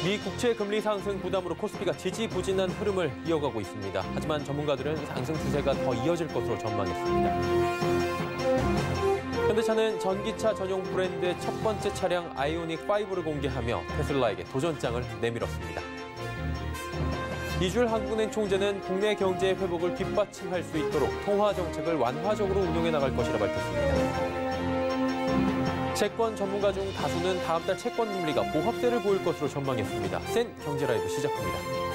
미 국채 금리 상승 부담으로 코스피가 지지부진한 흐름을 이어가고 있습니다. 하지만 전문가들은 상승 추세가 더 이어질 것으로 전망했습니다. 현대차는 전기차 전용 브랜드의 첫 번째 차량 아이오닉 5를 공개하며 테슬라에게 도전장을 내밀었습니다. 이주일 한국은행 총재는 국내 경제의 회복을 뒷받침할 수 있도록 통화 정책을 완화적으로 운용해 나갈 것이라 밝혔습니다. 채권 전문가 중 다수는 다음 달 채권 금리가 보합세를 보일 것으로 전망했습니다. 센 경제라이브 시작합니다.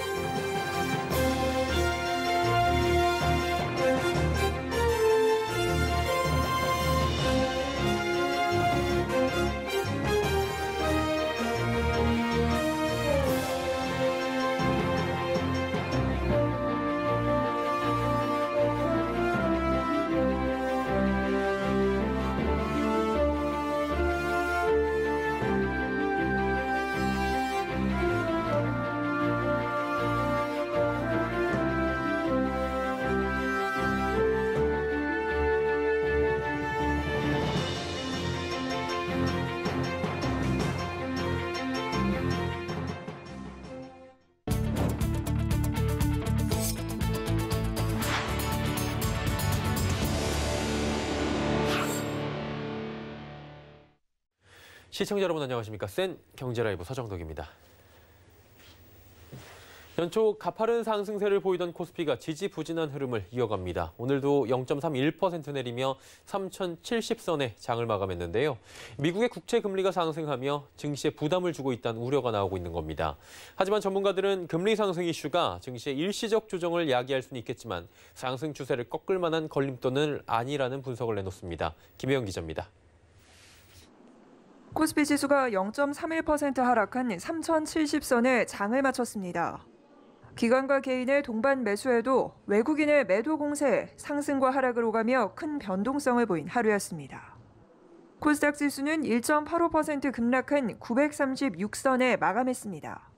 시청자 여러분 안녕하십니까? 센 경제라이브 서정덕입니다. 연초 가파른 상승세를 보이던 코스피가 지지부진한 흐름을 이어갑니다. 오늘도 0.31% 내리며 3,070선에 장을 마감했는데요. 미국의 국채 금리가 상승하며 증시에 부담을 주고 있다는 우려가 나오고 있는 겁니다. 하지만 전문가들은 금리 상승 이슈가 증시의 일시적 조정을 야기할 수는 있겠지만 상승 추세를 꺾을 만한 걸림돌은 아니라는 분석을 내놓습니다. 김혜영 기자입니다. 코스피 지수가 0.31% 하락한 3,070선에 장을 마쳤습니다. 기관과 개인의 동반 매수에도 외국인의 매도 공세, 상승과 하락을 오가며 큰 변동성을 보인 하루였습니다. 코스닥 지수는 1.85% 급락한 936선에 마감했습니다.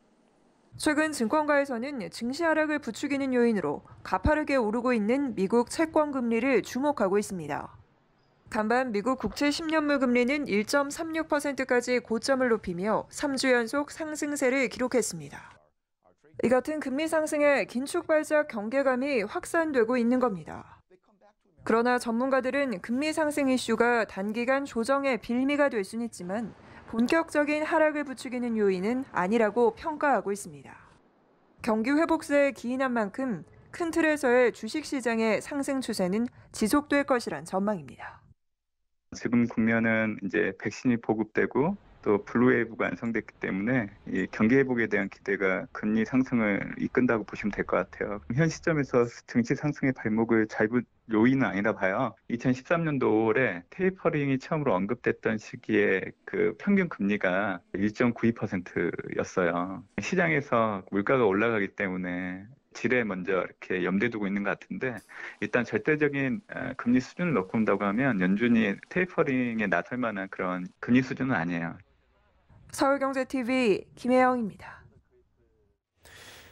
최근 증권가에서는 증시 하락을 부추기는 요인으로 가파르게 오르고 있는 미국 채권 금리를 주목하고 있습니다. 간밤 미국 국채 10년물 금리는 1.36%까지 고점을 높이며 3주 연속 상승세를 기록했습니다. 이 같은 금리 상승에 긴축 발작 경계감이 확산되고 있는 겁니다. 그러나 전문가들은 금리 상승 이슈가 단기간 조정의 빌미가 될 수는 있지만 본격적인 하락을 부추기는 요인은 아니라고 평가하고 있습니다. 경기 회복세에 기인한 만큼 큰 틀에서의 주식시장의 상승 추세는 지속될 것이란 전망입니다. 지금 국면은 이제 백신이 보급되고 또 블루웨이브가 완성됐기 때문에 이 경기 회복에 대한 기대가 금리 상승을 이끈다고 보시면 될 것 같아요. 현 시점에서 증시 상승의 발목을 잡을 요인은 아니라 봐요. 2013년도 5월에 테이퍼링이 처음으로 언급됐던 시기에 그 평균 금리가 1.92%였어요. 시장에서 물가가 올라가기 때문에 질에 먼저 이렇게 염두에 두고 있는 것 같은데 일단 절대적인 금리 수준을 놓고 본다고 하면 연준이 테이퍼링에 나설 만한 그런 금리 수준은 아니에요. 서울경제TV 김혜영입니다.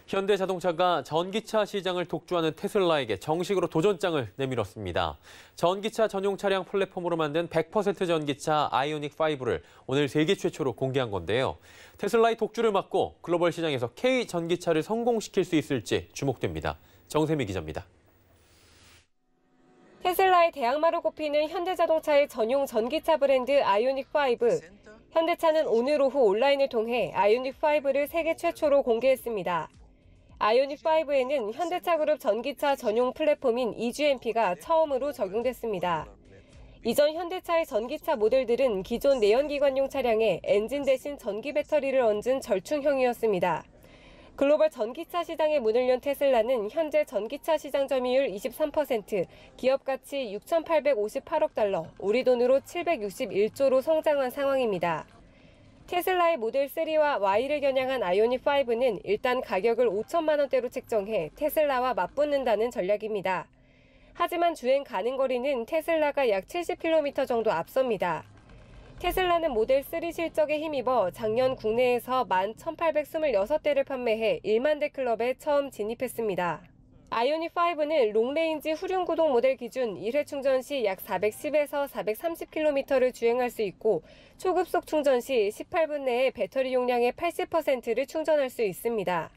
현대자동차가 전기차 시장을 독주하는 테슬라에게 정식으로 도전장을 내밀었습니다. 전기차 전용 차량 플랫폼으로 만든 100% 전기차 아이오닉 5를 오늘 세계 최초로 공개한 건데요. 테슬라의 독주를 막고 글로벌 시장에서 K 전기차를 성공시킬 수 있을지 주목됩니다. 정세미 기자입니다. 테슬라의 대항마로 꼽히는 현대자동차의 전용 전기차 브랜드 아이오닉 5. 현대차는 오늘 오후 온라인을 통해 아이오닉 5를 세계 최초로 공개했습니다. 아이오닉 5에는 현대차 그룹 전기차 전용 플랫폼인 EGMP가 처음으로 적용됐습니다. 이전 현대차의 전기차 모델들은 기존 내연기관용 차량에 엔진 대신 전기 배터리를 얹은 절충형이었습니다. 글로벌 전기차 시장에 문을 연 테슬라는 현재 전기차 시장 점유율 23%, 기업 가치 6,858억 달러, 우리 돈으로 761조로 성장한 상황입니다. 테슬라의 모델 3와 Y를 겨냥한 아이오닉 5는 일단 가격을 5천만 원대로 책정해 테슬라와 맞붙는다는 전략입니다. 하지만 주행 가능 거리는 테슬라가 약 70km 정도 앞섭니다. 테슬라는 모델 3 실적에 힘입어 작년 국내에서 11,826대를 판매해 1만 대 클럽에 처음 진입했습니다. 아이오닉5는 롱레인지 후륜구동 모델 기준 1회 충전 시 약 410에서 430km를 주행할 수 있고 초급속 충전 시 18분 내에 배터리 용량의 80%를 충전할 수 있습니다.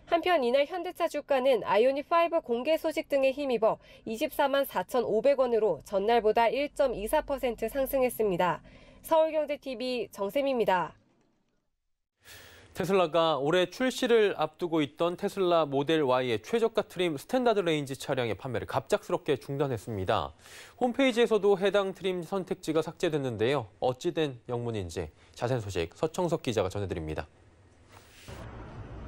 한편 이날 현대차 주가는 아이오닉5 공개 소식 등에 힘입어 24만 4,500원으로 전날보다 1.24% 상승했습니다. 서울경제TV 정샘입니다. 테슬라가 올해 출시를 앞두고 있던 테슬라 모델 Y의 최저가 트림 스탠다드 레인지 차량의 판매를 갑작스럽게 중단했습니다. 홈페이지에서도 해당 트림 선택지가 삭제됐는데요. 어찌 된 영문인지 자세한 소식 서청석 기자가 전해드립니다.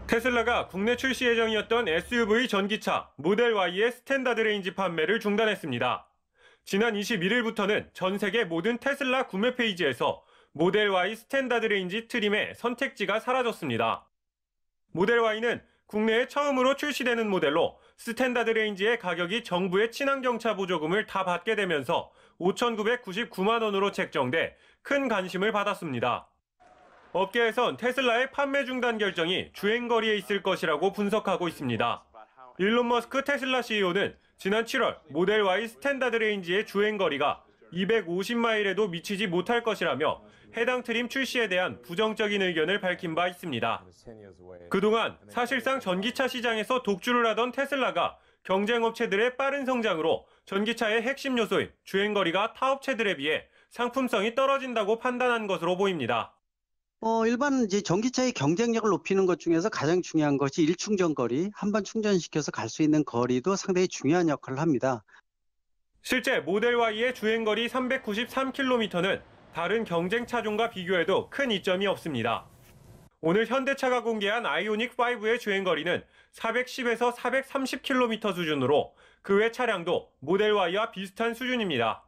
테슬라가 국내 출시 예정이었던 SUV 전기차 모델 Y의 스탠다드 레인지 판매를 중단했습니다. 지난 21일부터는 전 세계 모든 테슬라 구매 페이지에서 모델 Y 스탠다드 레인지 트림의 선택지가 사라졌습니다. 모델 Y는 국내에 처음으로 출시되는 모델로 스탠다드 레인지의 가격이 정부의 친환경차 보조금을 다 받게 되면서 5,999만 원으로 책정돼 큰 관심을 받았습니다. 업계에선 테슬라의 판매 중단 결정이 주행거리에 있을 것이라고 분석하고 있습니다. 일론 머스크 테슬라 CEO는 지난 7월 모델 Y 스탠다드 레인지의 주행거리가 250마일에도 미치지 못할 것이라며 해당 트림 출시에 대한 부정적인 의견을 밝힌 바 있습니다. 그동안 사실상 전기차 시장에서 독주를 하던 테슬라가 경쟁 업체들의 빠른 성장으로 전기차의 핵심 요소인 주행거리가 타 업체들에 비해 상품성이 떨어진다고 판단한 것으로 보입니다. 일반 이제 전기차의 경쟁력을 높이는 것 중에서 가장 중요한 것이 일충전 거리, 한 번 충전시켜서 갈 수 있는 거리도 상당히 중요한 역할을 합니다. 실제 모델 Y의 주행거리 393km는 다른 경쟁 차종과 비교해도 큰 이점이 없습니다. 오늘 현대차가 공개한 아이오닉5의 주행거리는 410에서 430km 수준으로 그 외 차량도 모델 Y와 비슷한 수준입니다.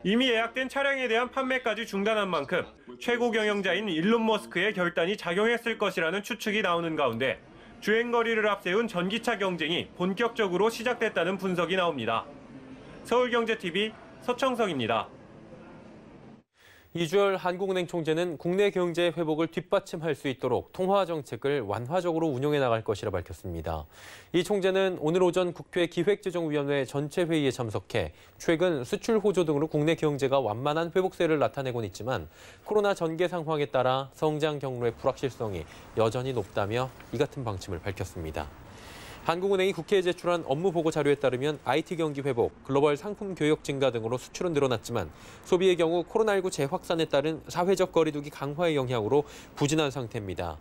이미 예약된 차량에 대한 판매까지 중단한 만큼 최고 경영자인 일론 머스크의 결단이 작용했을 것이라는 추측이 나오는 가운데 주행거리를 앞세운 전기차 경쟁이 본격적으로 시작됐다는 분석이 나옵니다. 서울경제TV 서청석입니다. 이주열 한국은행 총재는 국내 경제 회복을 뒷받침할 수 있도록 통화 정책을 완화적으로 운용해 나갈 것이라 밝혔습니다. 이 총재는 오늘 오전 국회 기획재정위원회 전체 회의에 참석해 최근 수출 호조 등으로 국내 경제가 완만한 회복세를 나타내곤 있지만 코로나 전개 상황에 따라 성장 경로의 불확실성이 여전히 높다며 이 같은 방침을 밝혔습니다. 한국은행이 국회에 제출한 업무 보고 자료에 따르면 IT 경기 회복, 글로벌 상품 교역 증가 등으로 수출은 늘어났지만 소비의 경우 코로나19 재확산에 따른 사회적 거리두기 강화의 영향으로 부진한 상태입니다.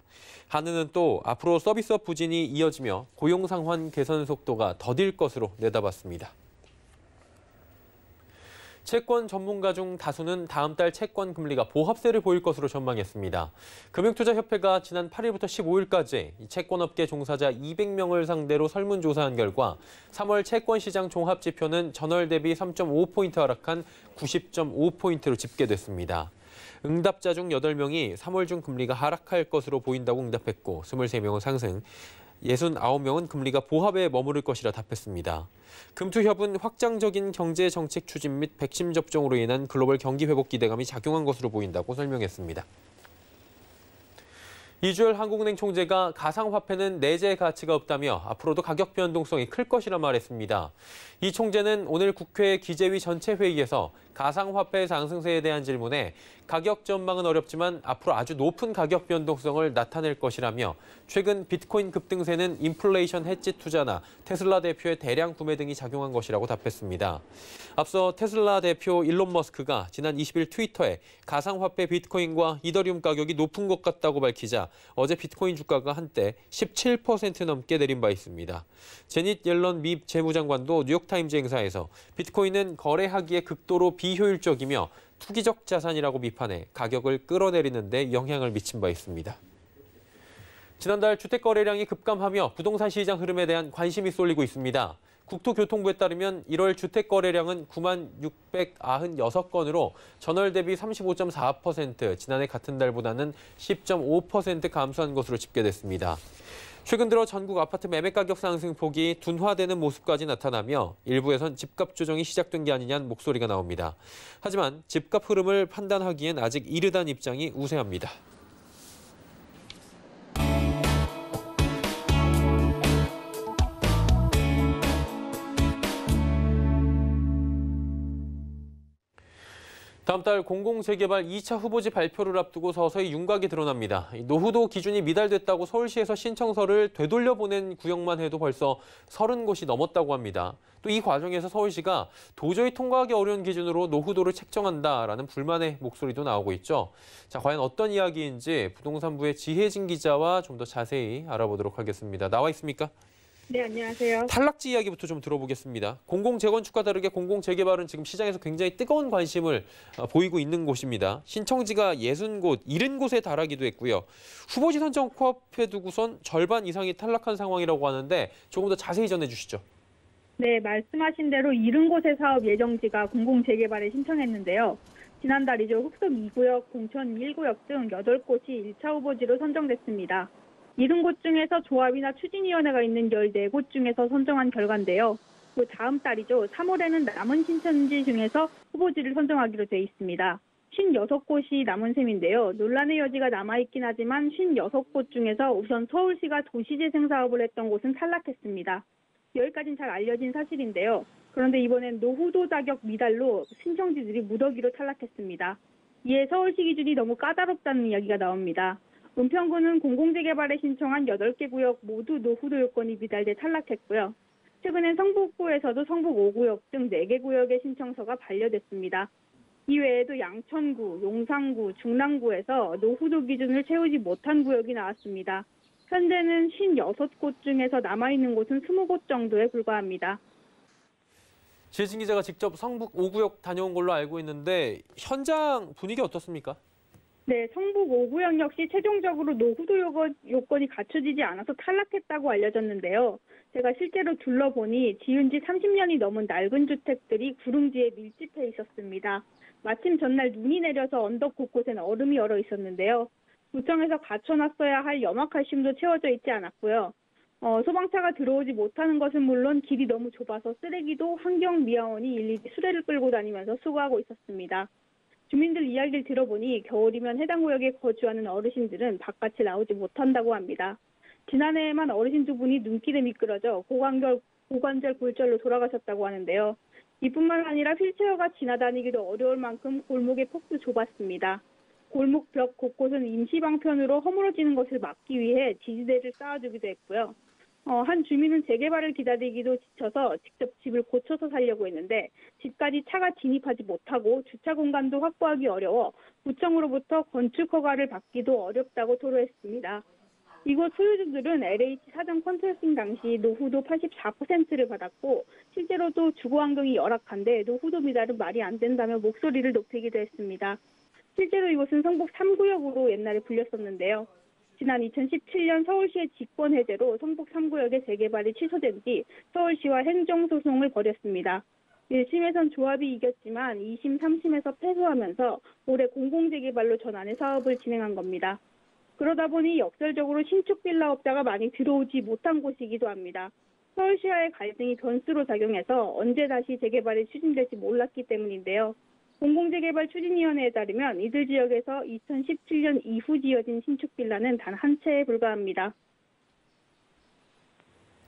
한은은 또 앞으로 서비스업 부진이 이어지며 고용 상황 개선 속도가 더딜 것으로 내다봤습니다. 채권 전문가 중 다수는 다음 달 채권 금리가 보합세를 보일 것으로 전망했습니다. 금융투자협회가 지난 8일부터 15일까지 채권업계 종사자 200명을 상대로 설문조사한 결과 3월 채권시장 종합지표는 전월 대비 3.5포인트 하락한 90.5포인트로 집계됐습니다. 응답자 중 8명이 3월 중 금리가 하락할 것으로 보인다고 응답했고 23명은 상승, 69명은 금리가 보합에 머무를 것이라 답했습니다. 금투협은 확장적인 경제 정책 추진 및 백신 접종으로 인한 글로벌 경기 회복 기대감이 작용한 것으로 보인다고 설명했습니다. 이주열 한국은행 총재가 가상화폐는 내재 가치가 없다며 앞으로도 가격 변동성이 클 것이라 말했습니다. 이 총재는 오늘 국회 기재위 전체 회의에서 가상화폐 상승세에 대한 질문에 가격 전망은 어렵지만 앞으로 아주 높은 가격 변동성을 나타낼 것이라며 최근 비트코인 급등세는 인플레이션 해지 투자나 테슬라 대표의 대량 구매 등이 작용한 것이라고 답했습니다. 앞서 테슬라 대표 일론 머스크가 지난 20일 트위터에 가상화폐 비트코인과 이더리움 가격이 높은 것 같다고 밝히자 어제 비트코인 주가가 한때 17% 넘게 내린 바 있습니다. 제닛 옐런 미 재무장관도 뉴욕타임즈 행사에서 비트코인은 거래하기에 극도로 비효율적이며 투기적 자산이라고 비판해 가격을 끌어내리는 데 영향을 미친 바 있습니다. 지난달 주택 거래량이 급감하며 부동산 시장 흐름에 대한 관심이 쏠리고 있습니다. 국토교통부에 따르면 1월 주택 거래량은 9만 696건으로 전월 대비 35.4%, 지난해 같은 달보다는 10.5% 감소한 것으로 집계됐습니다. 최근 들어 전국 아파트 매매 가격 상승폭이 둔화되는 모습까지 나타나며 일부에선 집값 조정이 시작된 게 아니냐는 목소리가 나옵니다. 하지만 집값 흐름을 판단하기엔 아직 이르다는 입장이 우세합니다. 다음 달 공공재개발 2차 후보지 발표를 앞두고 서서히 윤곽이 드러납니다. 노후도 기준이 미달됐다고 서울시에서 신청서를 되돌려보낸 구역만 해도 벌써 30곳이 넘었다고 합니다. 또 이 과정에서 서울시가 도저히 통과하기 어려운 기준으로 노후도를 책정한다라는 불만의 목소리도 나오고 있죠. 자, 과연 어떤 이야기인지 부동산부의 지혜진 기자와 좀 더 자세히 알아보도록 하겠습니다. 나와 있습니까? 네, 안녕하세요. 탈락지 이야기부터 좀 들어보겠습니다. 공공재건축과 다르게 공공재개발은 지금 시장에서 굉장히 뜨거운 관심을 보이고 있는 곳입니다. 신청지가 60곳, 70곳에 달하기도 했고요. 후보지 선정 코앞에 두고선 절반 이상이 탈락한 상황이라고 하는데 조금 더 자세히 전해주시죠. 네, 말씀하신 대로 70곳의 사업 예정지가 공공재개발에 신청했는데요. 지난달이죠. 흑석 2구역, 공천 1구역 등 8곳이 1차 후보지로 선정됐습니다. 70곳 중에서 조합이나 추진위원회가 있는 14곳 중에서 선정한 결과인데요. 그 다음 달이죠. 3월에는 남은 신천지 중에서 후보지를 선정하기로 돼 있습니다. 56곳이 남은 셈인데요. 논란의 여지가 남아있긴 하지만 56곳 중에서 우선 서울시가 도시재생 사업을 했던 곳은 탈락했습니다. 여기까지는 잘 알려진 사실인데요. 그런데 이번엔 노후도 자격 미달로 신청지들이 무더기로 탈락했습니다. 이에 서울시 기준이 너무 까다롭다는 이야기가 나옵니다. 은평구는 공공재개발에 신청한 8개 구역 모두 노후도 요건이 미달돼 탈락했고요. 최근엔 성북구에서도 성북 5구역 등 4개 구역의 신청서가 반려됐습니다. 이외에도 양천구, 용산구, 중랑구에서 노후도 기준을 채우지 못한 구역이 나왔습니다. 현재는 56곳 중에서 남아있는 곳은 20곳 정도에 불과합니다. 지혜진 기자가 직접 성북 5구역 다녀온 걸로 알고 있는데 현장 분위기 어떻습니까? 네, 성북 5구역 역시 최종적으로 노후도 요건이 갖춰지지 않아서 탈락했다고 알려졌는데요. 제가 실제로 둘러보니 지은 지 30년이 넘은 낡은 주택들이 구릉지에 밀집해 있었습니다. 마침 전날 눈이 내려서 언덕 곳곳엔 얼음이 얼어 있었는데요. 구청에서 갖춰놨어야 할 염화칼슘도 채워져 있지 않았고요. 소방차가 들어오지 못하는 것은 물론 길이 너무 좁아서 쓰레기도 환경미화원이 일일이 수레를 끌고 다니면서 수거하고 있었습니다. 주민들 이야기를 들어보니 겨울이면 해당 구역에 거주하는 어르신들은 바깥에 나오지 못한다고 합니다. 지난해에만 어르신 2분이 눈길에 미끄러져 고관절 골절로 돌아가셨다고 하는데요. 이뿐만 아니라 휠체어가 지나다니기도 어려울 만큼 골목의 폭도 좁았습니다. 골목 벽 곳곳은 임시방편으로 허물어지는 것을 막기 위해 지지대를 쌓아주기도 했고요. 한 주민은 재개발을 기다리기도 지쳐서 직접 집을 고쳐서 살려고 했는데 집까지 차가 진입하지 못하고 주차 공간도 확보하기 어려워 구청으로부터 건축 허가를 받기도 어렵다고 토로했습니다. 이곳 소유주들은 LH 사전 컨설팅 당시 노후도 84%를 받았고 실제로도 주거 환경이 열악한데 노후도 미달은 말이 안 된다며 목소리를 높이기도 했습니다. 실제로 이곳은 성북 3구역으로 옛날에 불렸었는데요. 지난 2017년 서울시의 직권 해제로 성북 3구역의 재개발이 취소된 뒤 서울시와 행정소송을 벌였습니다. 1심에선 조합이 이겼지만 2심, 3심에서 패소하면서 올해 공공재개발로 전환해 사업을 진행한 겁니다. 그러다 보니 역설적으로 신축 빌라업자가 많이 들어오지 못한 곳이기도 합니다. 서울시와의 갈등이 변수로 작용해서 언제 다시 재개발이 추진될지 몰랐기 때문인데요. 공공재개발 추진위원회에 따르면 이들 지역에서 2017년 이후 지어진 신축 빌라는 단 한 채에 불과합니다.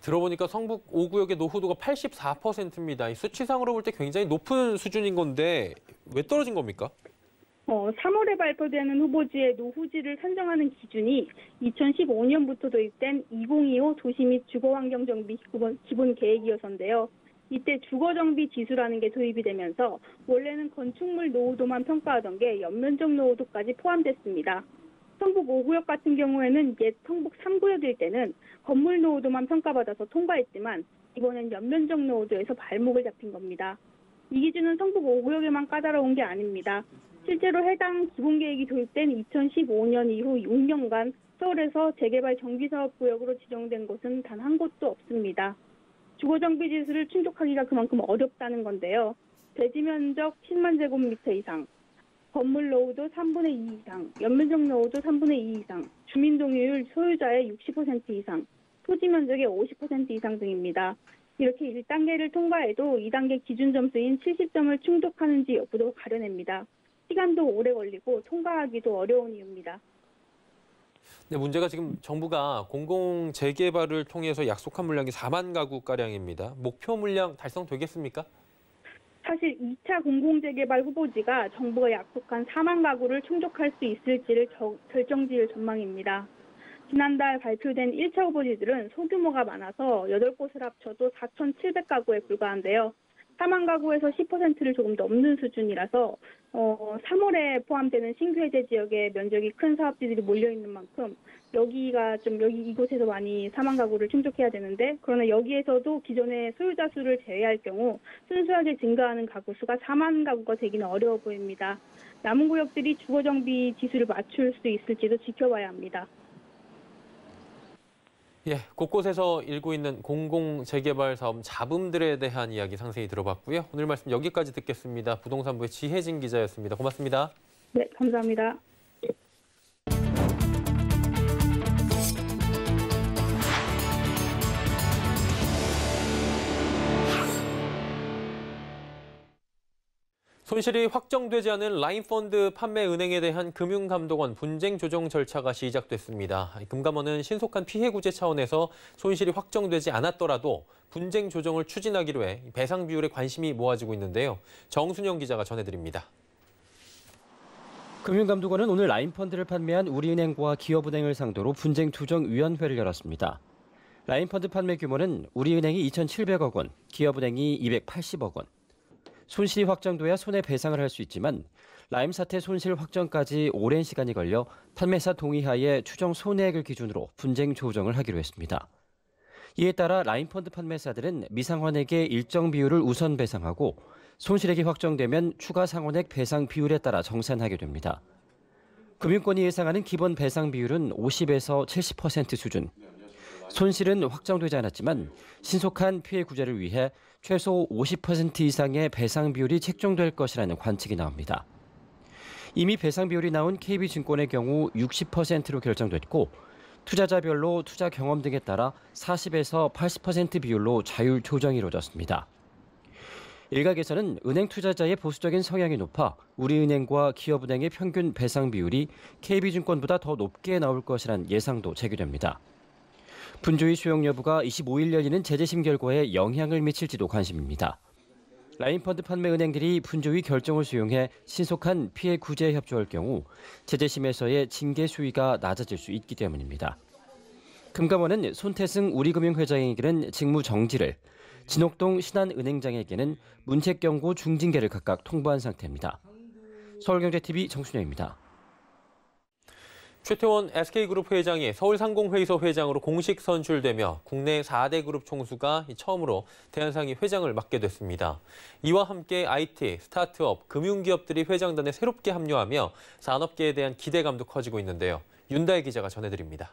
들어보니까 성북 5구역의 노후도가 84%입니다. 수치상으로 볼 때 굉장히 높은 수준인 건데 왜 떨어진 겁니까? 3월에 발표되는 후보지의 노후지를 산정하는 기준이 2015년부터 도입된 2025 도시 및 주거환경정비 기본 계획이어서인데요. 이때 주거정비 지수라는 게 도입이 되면서 원래는 건축물 노후도만 평가하던 게 연면적 노후도까지 포함됐습니다. 성북 5구역 같은 경우에는 옛 성북 3구역일 때는 건물 노후도만 평가받아서 통과했지만 이번엔 연면적 노후도에서 발목을 잡힌 겁니다. 이 기준은 성북 5구역에만 까다로운 게 아닙니다. 실제로 해당 기본계획이 도입된 2015년 이후 6년간 서울에서 재개발 정비사업구역으로 지정된 곳은 단 한 곳도 없습니다. 주거정비 지수를 충족하기가 그만큼 어렵다는 건데요. 대지 면적 10만 제곱미터 이상, 건물 노후도 3분의 2 이상, 연면적 노후도 3분의 2 이상, 주민 동의율 소유자의 60% 이상, 토지 면적의 50% 이상 등입니다. 이렇게 1단계를 통과해도 2단계 기준 점수인 70점을 충족하는지 여부도 가려냅니다. 시간도 오래 걸리고 통과하기도 어려운 이유입니다. 네, 문제가 지금 정부가 공공 재개발을 통해서 약속한 물량이 4만 가구가량입니다. 목표 물량 달성되겠습니까? 사실 2차 공공재개발 후보지가 정부가 약속한 4만 가구를 충족할 수 있을지를 결정지을 전망입니다. 지난달 발표된 1차 후보지들은 소규모가 많아서 8곳을 합쳐도 4,700가구에 불과한데요. 4만 가구에서 10%를 조금 넘는 수준이라서 3월에 포함되는 신규 해제 지역에 면적이 큰 사업지들이 몰려있는 만큼 이곳에서 많이 4만 가구를 충족해야 되는데, 그러나 여기에서도 기존의 소유자 수를 제외할 경우 순수하게 증가하는 가구 수가 4만 가구가 되기는 어려워 보입니다. 남은 구역들이 주거정비 지수를 맞출 수 있을지도 지켜봐야 합니다. 예, 곳곳에서 일고 있는 공공재개발 사업 잡음들에 대한 이야기 상세히 들어봤고요. 오늘 말씀 여기까지 듣겠습니다. 부동산부의 지혜진 기자였습니다. 고맙습니다. 네, 감사합니다. 손실이 확정되지 않은 라인펀드 판매은행에 대한 금융감독원 분쟁 조정 절차가 시작됐습니다. 금감원은 신속한 피해 구제 차원에서 손실이 확정되지 않았더라도 분쟁 조정을 추진하기로 해 배상 비율에 관심이 모아지고 있는데요. 정순영 기자가 전해드립니다. 금융감독원은 오늘 라인펀드를 판매한 우리은행과 기업은행을 상대로 분쟁 조정위원회를 열었습니다. 라인펀드 판매 규모는 우리은행이 2,700억 원, 기업은행이 280억 원. 손실이 확정돼야 손해배상을 할 수 있지만 라임 사태 손실 확정까지 오랜 시간이 걸려 판매사 동의하에 추정 손해액을 기준으로 분쟁 조정을 하기로 했습니다. 이에 따라 라임펀드 판매사들은 미상환액의 일정 비율을 우선 배상하고 손실액이 확정되면 추가 상환액 배상 비율에 따라 정산하게 됩니다. 금융권이 예상하는 기본 배상 비율은 50에서 70% 수준. 손실은 확정되지 않았지만 신속한 피해 구제를 위해 최소 50% 이상의 배상 비율이 책정될 것이라는 관측이 나옵니다. 이미 배상 비율이 나온 KB증권의 경우 60%로 결정됐고 투자자별로 투자 경험 등에 따라 40에서 80% 비율로 자율 조정이 이루어졌습니다. 일각에서는 은행 투자자의 보수적인 성향이 높아 우리은행과 기업은행의 평균 배상 비율이 KB증권보다 더 높게 나올 것이란 예상도 제기됩니다. 분조의 수용 여부가 25일 열리는 재재심 결과에 영향을 미칠지도 관심입니다. 라인펀드 판매 은행들이 분조의 결정을 수용해 신속한 피해 구제에 협조할 경우 재재심에서의 징계 수위가 낮아질 수 있기 때문입니다. 금감원은 손태승 우리금융회장에게는 직무 정지를, 진옥동 신한은행장에게는 문책경고 중징계를 각각 통보한 상태입니다. 서울경제TV 정순영입니다. 최태원 SK그룹 회장이 서울상공회의소 회장으로 공식 선출되며 국내 4대 그룹 총수가 처음으로 대한상의 회장을 맡게 됐습니다. 이와 함께 IT, 스타트업, 금융기업들이 회장단에 새롭게 합류하며 산업계에 대한 기대감도 커지고 있는데요. 윤다혜 기자가 전해드립니다.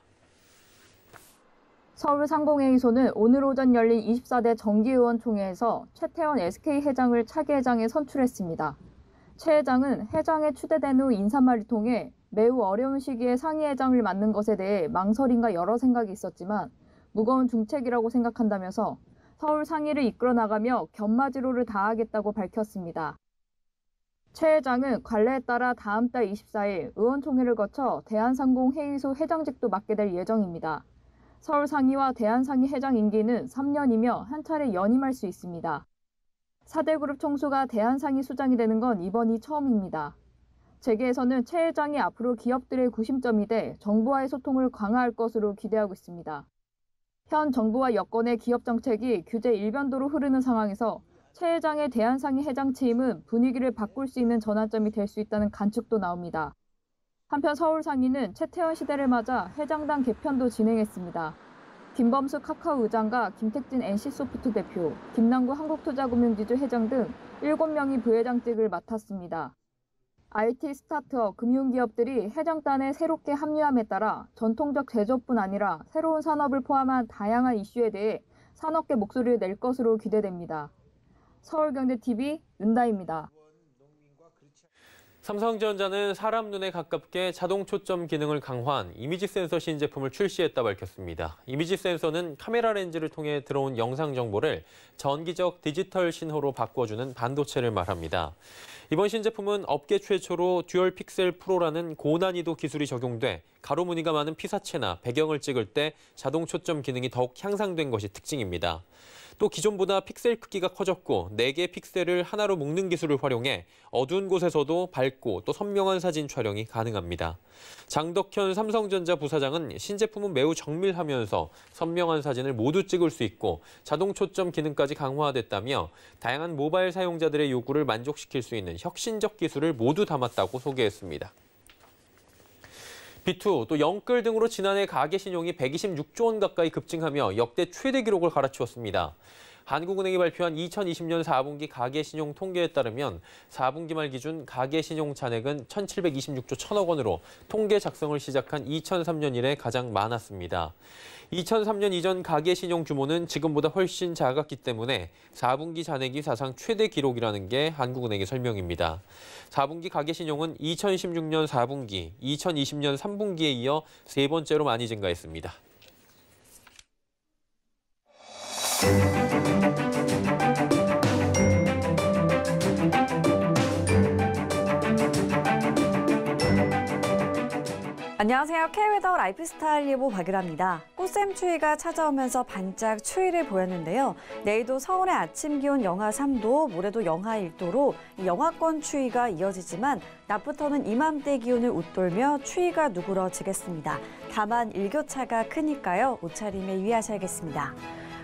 서울상공회의소는 오늘 오전 열린 24대 정기의원총회에서 최태원 SK 회장을 차기 회장에 선출했습니다. 최 회장은 회장에 추대된 후 인사말을 통해 매우 어려운 시기에 상위 회장을 맡는 것에 대해 망설임과 여러 생각이 있었지만 무거운 중책이라고 생각한다면서 서울 상위를 이끌어 나가며 견마지로를 다하겠다고 밝혔습니다. 최 회장은 관례에 따라 다음 달 24일 의원총회를 거쳐 대한상공회의소 회장직도 맡게 될 예정입니다. 서울 상위와 대한상위 회장 임기는 3년이며 한 차례 연임할 수 있습니다. 4대 그룹 총수가 대한상위 수장이 되는 건 이번이 처음입니다. 재계에서는 최 회장이 앞으로 기업들의 구심점이 돼 정부와의 소통을 강화할 것으로 기대하고 있습니다. 현 정부와 여권의 기업 정책이 규제 일변도로 흐르는 상황에서 최 회장의 대한상위 회장 취임은 분위기를 바꿀 수 있는 전환점이 될 수 있다는 관측도 나옵니다. 한편 서울상위는 최태원 시대를 맞아 회장단 개편도 진행했습니다. 김범수 카카오 의장과 김택진 NC소프트 대표, 김남구 한국투자금융지주 회장 등 7명이 부회장직을 맡았습니다. IT 스타트업, 금융기업들이 회장단에 새롭게 합류함에 따라 전통적 제조뿐 아니라 새로운 산업을 포함한 다양한 이슈에 대해 산업계 목소리를 낼 것으로 기대됩니다. 서울경제TV 윤다희입니다. 삼성전자는 사람 눈에 가깝게 자동 초점 기능을 강화한 이미지 센서 신제품을 출시했다 밝혔습니다. 이미지 센서는 카메라 렌즈를 통해 들어온 영상 정보를 전기적 디지털 신호로 바꿔주는 반도체를 말합니다. 이번 신제품은 업계 최초로 듀얼 픽셀 프로라는 고난이도 기술이 적용돼 가로 무늬가 많은 피사체나 배경을 찍을 때 자동 초점 기능이 더욱 향상된 것이 특징입니다. 또 기존보다 픽셀 크기가 커졌고 4개의 픽셀을 하나로 묶는 기술을 활용해 어두운 곳에서도 밝고 또 선명한 사진 촬영이 가능합니다. 장덕현 삼성전자 부사장은 신제품은 매우 정밀하면서 선명한 사진을 모두 찍을 수 있고 자동 초점 기능까지 강화됐다며 다양한 모바일 사용자들의 요구를 만족시킬 수 있는 혁신적 기술을 모두 담았다고 소개했습니다. B2, 또 영끌 등으로 지난해 가계 신용이 126조 원 가까이 급증하며 역대 최대 기록을 갈아치웠습니다. 한국은행이 발표한 2020년 4분기 가계 신용 통계에 따르면 4분기 말 기준 가계 신용 잔액은 1,726조 1천억 원으로 통계 작성을 시작한 2003년 이래 가장 많았습니다. 2003년 이전 가계 신용 규모는 지금보다 훨씬 작았기 때문에 4분기 잔액이 사상 최대 기록이라는 게 한국은행의 설명입니다. 4분기 가계 신용은 2016년 4분기, 2020년 3분기에 이어 세 번째로 많이 증가했습니다. 안녕하세요. K웨더 라이프스타일 예보 박유라입니다. 꽃샘 추위가 찾아오면서 반짝 추위를 보였는데요. 내일도 서울의 아침 기온 영하 3도, 모레도 영하 1도로 영하권 추위가 이어지지만 낮부터는 이맘때 기온을 웃돌며 추위가 누그러지겠습니다. 다만 일교차가 크니까요. 옷차림에 유의하셔야겠습니다.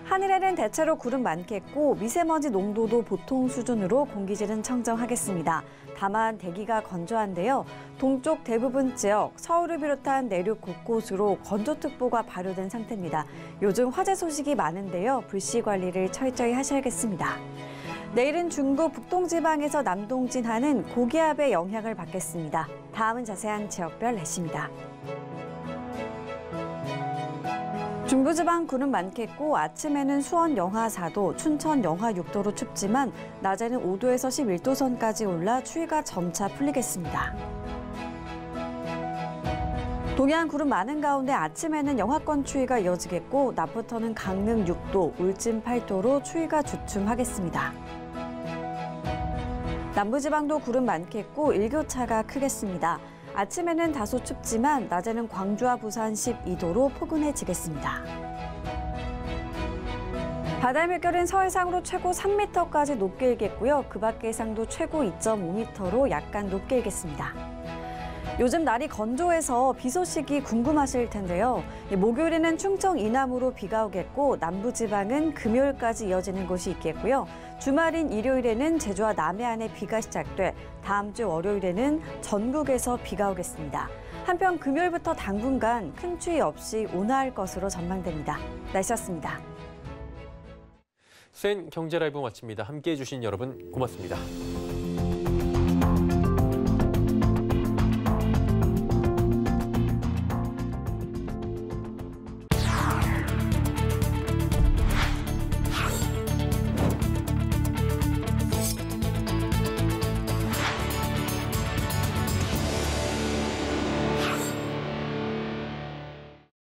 하늘에는 대체로 구름 많겠고 미세먼지 농도도 보통 수준으로 공기질은 청정하겠습니다. 다만 대기가 건조한데요. 동쪽 대부분 지역, 서울을 비롯한 내륙 곳곳으로 건조특보가 발효된 상태입니다. 요즘 화재 소식이 많은데요. 불씨 관리를 철저히 하셔야겠습니다. 내일은 중부 북동지방에서 남동진하는 고기압의 영향을 받겠습니다. 다음은 자세한 지역별 날씨입니다. 중부지방 구름 많겠고 아침에는 수원 영하 4도, 춘천 영하 6도로 춥지만 낮에는 5도에서 11도 선까지 올라 추위가 점차 풀리겠습니다. 동해안 구름 많은 가운데 아침에는 영하권 추위가 이어지겠고 낮부터는 강릉 6도, 울진 8도로 추위가 주춤하겠습니다. 남부지방도 구름 많겠고 일교차가 크겠습니다. 아침에는 다소 춥지만 낮에는 광주와 부산 12도로 포근해지겠습니다. 바다의 물결은 서해상으로 최고 3m까지 높게 일겠고요. 그 밖의 해상도 최고 2.5m로 약간 높게 일겠습니다. 요즘 날이 건조해서 비 소식이 궁금하실 텐데요. 목요일에는 충청 이남으로 비가 오겠고 남부지방은 금요일까지 이어지는 곳이 있겠고요. 주말인 일요일에는 제주와 남해안에 비가 시작돼 다음 주 월요일에는 전국에서 비가 오겠습니다. 한편 금요일부터 당분간 큰 추위 없이 온화할 것으로 전망됩니다. 날씨였습니다. 센 경제 라이브 마칩니다. 함께해 주신 여러분 고맙습니다.